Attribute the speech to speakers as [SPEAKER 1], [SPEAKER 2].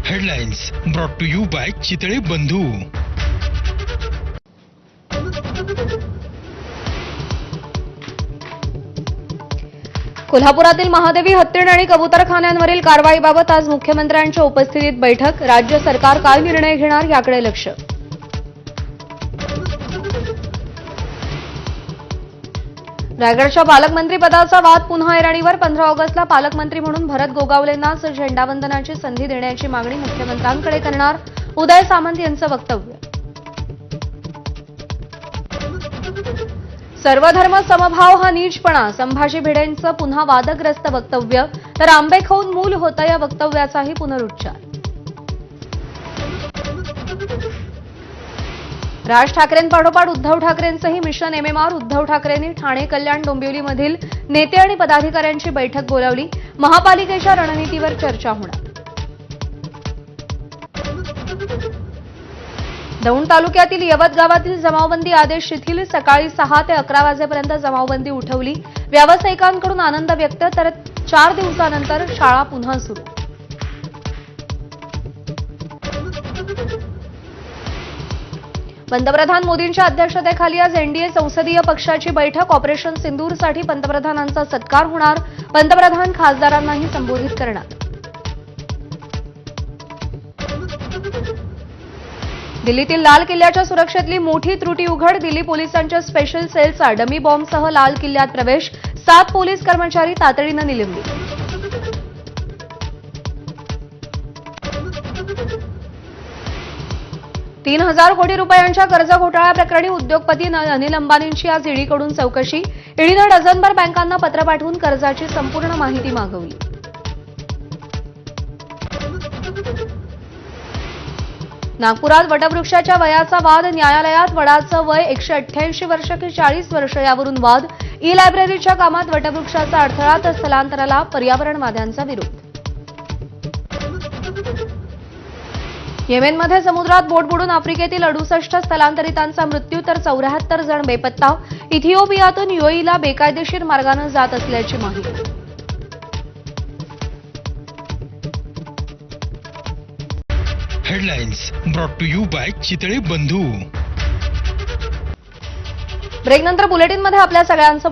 [SPEAKER 1] Headlines brought to you by Chitale Bandhu.
[SPEAKER 2] कोल्हापुरातील महादेवी हत्तीण आणि कबुतरखान्यांवरील कारवाईबाबत आज मुख्यमंत्र्यांच्या उपस्थितीत बैठक. राज्य सरकार काय निर्णय घेणार याकडे लक्ष. रायगडच्या पालकमंत्रीपदाचा वाद पुन्हा ऐरणीवर. 15 ऑगस्टला पालकमंत्री म्हणून भरत गोगावलेंनाच झेंडावंदनाची संधी देण्याची मागणी मुख्यमंत्र्यांकडे करणार. उदय सामंत यांचं वक्तव्य. सर्वधर्म समभाव हा नीचपणा. संभाजी भिडेंचं पुन्हा वादग्रस्त वक्तव्य. तर आंबे खाऊन मूल होतं या वक्तव्याचाही पुनरुच्चार. राज ठाकरेंपाठोपाठ उद्धव ठाकरेंचंही मिशन MMR. उद्धव ठाकरेंनी ठाणे, कल्याण, डोंबिवलीमधील नेते आणि पदाधिकाऱ्यांची बैठक बोलावली. महापालिकेच्या रणनीतीवर चर्चा होणार. दौंड तालुक्यातील यवत गावातील जमावबंदी आदेश शिथिल. सकाळी 6 ते 11 वाजेपर्यंत जमावबंदी उठवली. व्यावसायिकांकडून आनंद व्यक्त. तर 4 दिवसानंतर शाळा पुन्हा सुरू. पंतप्रधान मोदींच्या अध्यक्षतेखाली आज NDA संसदीय पक्षाची बैठक. ऑपरेशन सिंदूरसाठी पंतप्रधानांचा सत्कार होणार. पंतप्रधान खासदारांनाही संबोधित करणार. दिल्लीतील लाल किल्ल्याच्या सुरक्षेतली मोठी त्रुटी उघड. दिल्ली पोलिसांच्या स्पेशल सेलचा डमी बॉम्बसह लाल किल्ल्यात प्रवेश. 7 पोलीस कर्मचारी तातडीनं निलंबित. ₹3,000 कोटी रुपयांच्या कर्ज घोटाळा प्रकरणी उद्योगपती अनिल अंबानींची आज ईडीकडून चौकशी. ईडीनं डझनभर बँकांना पत्र पाठवून कर्जाची संपूर्ण माहिती मागवली. नागपुरात वटवृक्षाच्या वयाचा वाद. न्यायालयात वडाचं वय 188 वर्ष की 40 वर्ष यावरून वाद. ई-लायब्ररीच्या कामात वटवृक्षाचा अडथळा तर स्थलांतराला पर्यावरणवाद्यांचा विरोध. येमेनमध्ये समुद्रात बोट बुडून आफ्रिकेतील 68 स्थलांतरितांचा मृत्यू तर 74 जण बेपत्ता. इथिओपियातून UAEला बेकायदेशीर मार्गाने जात असल्याची माहिती.
[SPEAKER 1] Headlines brought to you by Chitale Bandhu.
[SPEAKER 2] ब्रेकनंतर बुलेटिनमध्ये आपल्या सगळ्यांचं